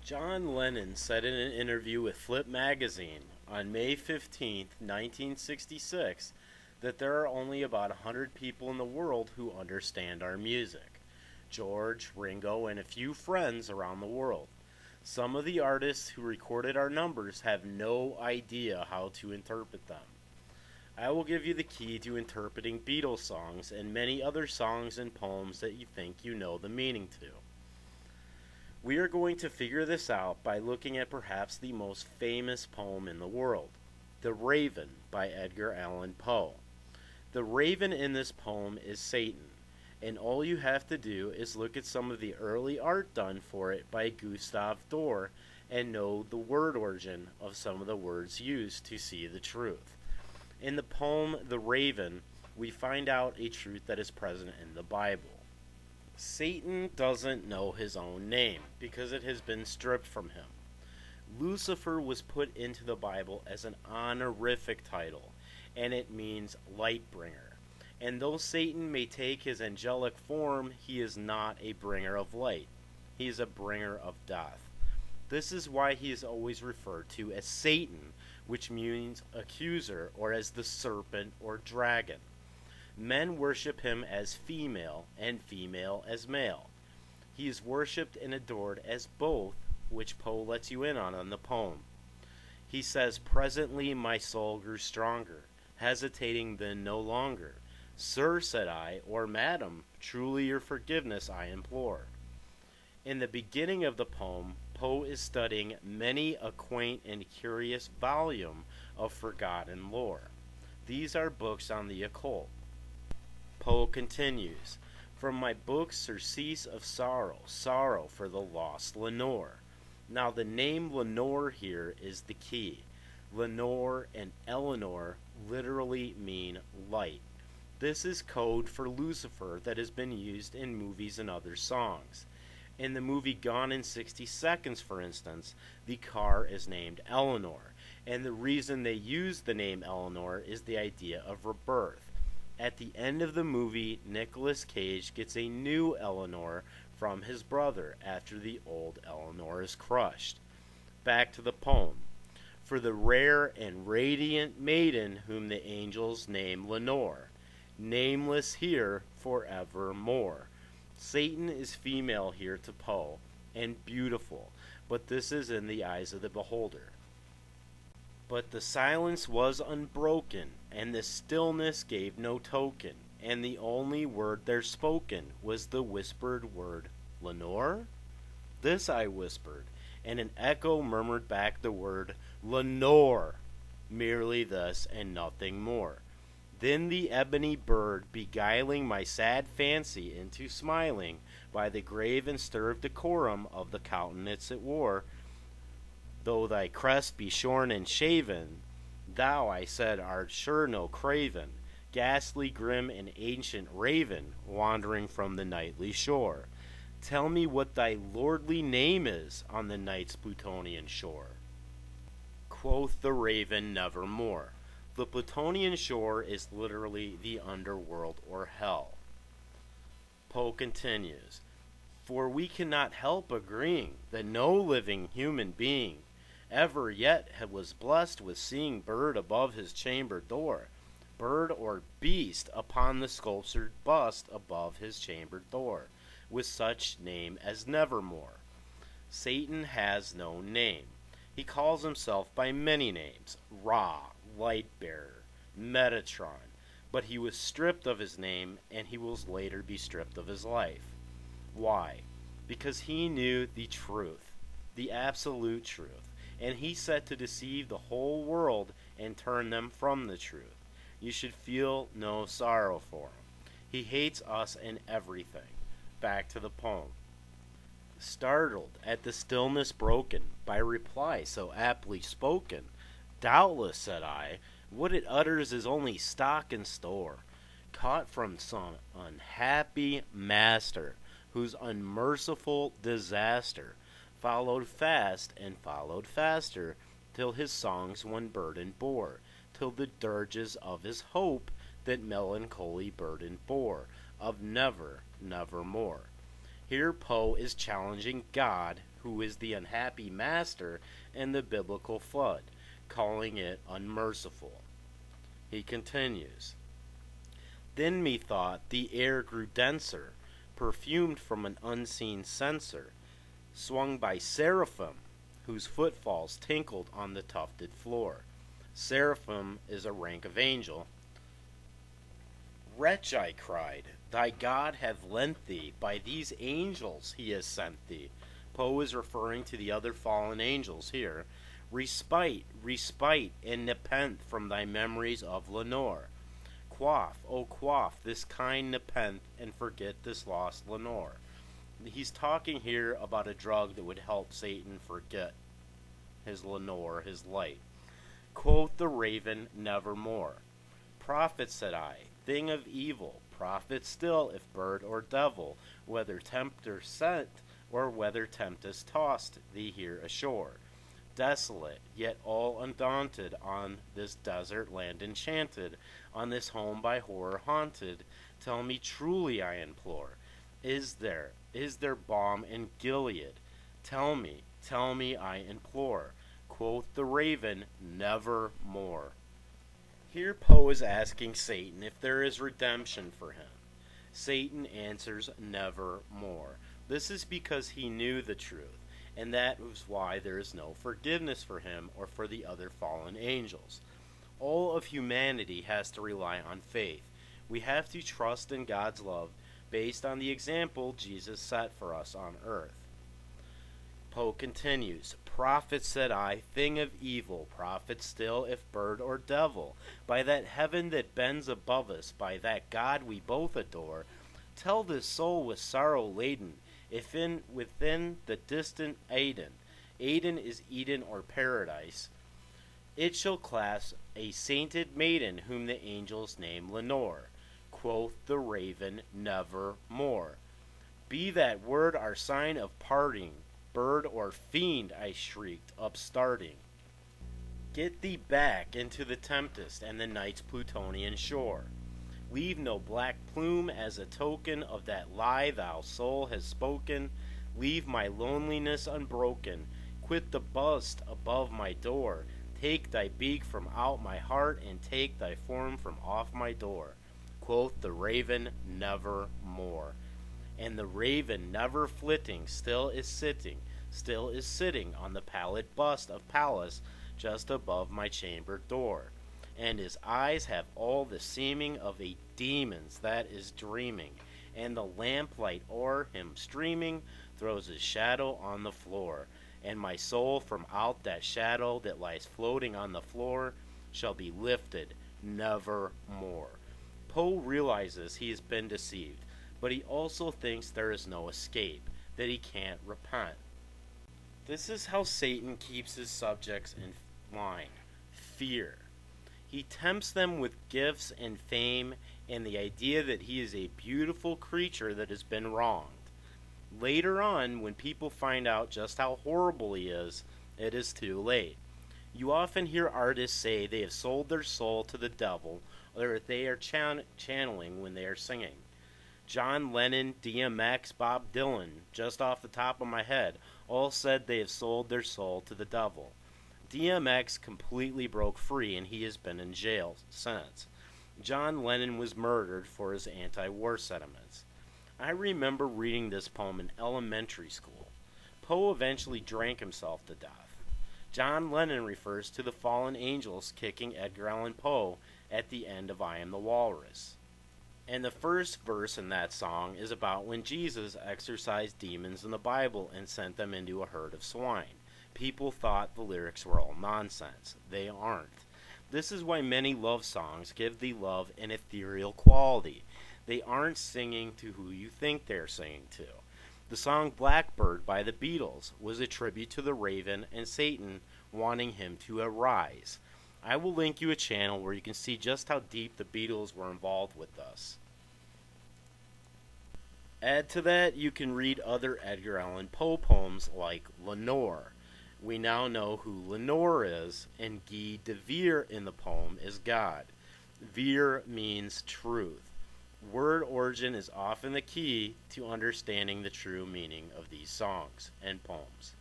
John Lennon said in an interview with Flip magazine on May 15, 1966, that there are only about 100 people in the world who understand our music. George, Ringo, and a few friends around the world. Some of the artists who recorded our numbers have no idea how to interpret them. I will give you the key to interpreting Beatles songs and many other songs and poems that you think you know the meaning to. We are going to figure this out by looking at perhaps the most famous poem in the world, The Raven by Edgar Allan Poe. The raven in this poem is Satan, and all you have to do is look at some of the early art done for it by Gustave Dore and know the word origin of some of the words used to see the truth. In the poem The Raven, we find out a truth that is present in the Bible. Satan doesn't know his own name because it has been stripped from him. Lucifer was put into the Bible as an honorific title, and it means light bringer. And though Satan may take his angelic form, he is not a bringer of light. He is a bringer of death. This is why he is always referred to as Satan, which means accuser, or as the serpent or dragon. Men worship him as female, and female as male. He is worshipped and adored as both, which Poe lets you in on the poem. He says, "Presently my soul grew stronger, hesitating then no longer. Sir, said I, or madam, truly your forgiveness I implore." In the beginning of the poem, Poe is studying many a quaint and curious volume of forgotten lore. These are books on the occult. Poe continues, "From my books surcease of sorrow, sorrow for the lost Lenore." Now the name Lenore here is the key. Lenore and Eleanor literally mean light. This is code for Lucifer that has been used in movies and other songs. In the movie Gone in 60 Seconds, for instance, the car is named Eleanor, and the reason they use the name Eleanor is the idea of rebirth. At the end of the movie, Nicolas Cage gets a new Eleanor from his brother after the old Eleanor is crushed. Back to the poem. "For the rare and radiant maiden whom the angels name Lenore, nameless here forevermore." Satan is female here to Poe, and beautiful, but this is in the eyes of the beholder. But the silence was unbroken, and the stillness gave no token, and the only word there spoken was the whispered word, "Lenore?" This I whispered, and an echo murmured back the word, "Lenore!" Merely this, and nothing more. Then the ebony bird, beguiling my sad fancy into smiling by the grave and stir decorum of the countenance it wore, "Though thy crest be shorn and shaven, thou," I said, "art sure no craven, ghastly, grim, and ancient raven, wandering from the nightly shore. Tell me what thy lordly name is on the night's Plutonian shore." Quoth the raven, "Nevermore." The Plutonian shore is literally the underworld or hell. Poe continues, "For we cannot help agreeing that no living human being ever yet was blessed with seeing bird above his chamber door, bird or beast upon the sculptured bust above his chamber door, with such name as Nevermore. Satan has no name. He calls himself by many names, Ra, Lightbearer, Metatron, but he was stripped of his name, and he will later be stripped of his life. Why? Because he knew the truth, the absolute truth, and he set to deceive the whole world and turn them from the truth. You should feel no sorrow for him. He hates us and everything." Back to the poem. "Startled at the stillness broken by reply so aptly spoken, doubtless, said I, what it utters is only stock and store, caught from some unhappy master, whose unmerciful disaster followed fast and followed faster, till his songs one burden bore, till the dirges of his hope that melancholy burden bore, of never, nevermore." Here Poe is challenging God, who is the unhappy master in the biblical flood, calling it unmerciful. He continues, Then methought the air grew denser, perfumed from an unseen censer, swung by seraphim, whose footfalls tinkled on the tufted floor. Seraphim is a rank of angel. Wretch, I cried, thy God hath lent thee, by these angels he has sent thee. Poe is referring to the other fallen angels here. Respite, respite, and nepenthe from thy memories of Lenore. Quaff, oh quaff, this kind nepenthe, and forget this lost Lenore. He's talking here about a drug that would help Satan forget his Lenore, his light. Quoth the raven, nevermore. Prophet, said I, thing of evil, prophet still, if bird or devil, whether tempter sent, or whether tempest tossed thee here ashore. Desolate, yet all undaunted, on this desert land enchanted, on this home by horror haunted, tell me truly, I implore, is there balm in Gilead? Tell me, I implore. Quoth the raven, nevermore. Here Poe is asking Satan if there is redemption for him. Satan answers nevermore. This is because he knew the truth, and that was why there is no forgiveness for him or for the other fallen angels. All of humanity has to rely on faith. We have to trust in God's love based on the example Jesus set for us on earth. Poe continues, Prophet, said I, thing of evil, prophet still, if bird or devil, by that heaven that bends above us, by that God we both adore, tell this soul with sorrow laden, if within the distant Aden is Eden or paradise, it shall clasp a sainted maiden whom the angels name Lenore. Quoth the raven, nevermore. Be that word our sign of parting, bird or fiend, I shrieked, upstarting. Get thee back into the tempest and the night's Plutonian shore. Leave no black plume as a token of that lie thou soul has spoken. Leave my loneliness unbroken. Quit the bust above my door. Take thy beak from out my heart, and take thy form from off my door. Quoth the raven, nevermore. And the raven, never flitting, still is sitting on the pallid bust of Pallas just above my chamber door. And his eyes have all the seeming of a demon's that is dreaming, and the lamplight o'er him streaming throws his shadow on the floor. And my soul from out that shadow that lies floating on the floor shall be lifted nevermore. Poe realizes he has been deceived, but he also thinks there is no escape, that he can't repent. This is how Satan keeps his subjects in line: fear. He tempts them with gifts and fame and the idea that he is a beautiful creature that has been wronged. Later on, when people find out just how horrible he is, it is too late. You often hear artists say they have sold their soul to the devil, or that they are channeling when they are singing. John Lennon, DMX, Bob Dylan, just off the top of my head, all said they have sold their soul to the devil. DMX completely broke free, and he has been in jail since. John Lennon was murdered for his anti-war sentiments. I remember reading this poem in elementary school. Poe eventually drank himself to death. John Lennon refers to the fallen angels kicking Edgar Allan Poe at the end of I Am the Walrus. And the first verse in that song is about when Jesus exorcised demons in the Bible and sent them into a herd of swine. People thought the lyrics were all nonsense. They aren't. This is why many love songs give the love an ethereal quality. They aren't singing to who you think they're singing to. The song Blackbird by the Beatles was a tribute to the raven and Satan wanting him to arise. I will link you a channel where you can see just how deep the Beatles were involved with us. Add to that, you can read other Edgar Allan Poe poems like Lenore. We now know who Lenore is, and Guy de Vere in the poem is God. Vere means truth. Word origin is often the key to understanding the true meaning of these songs and poems.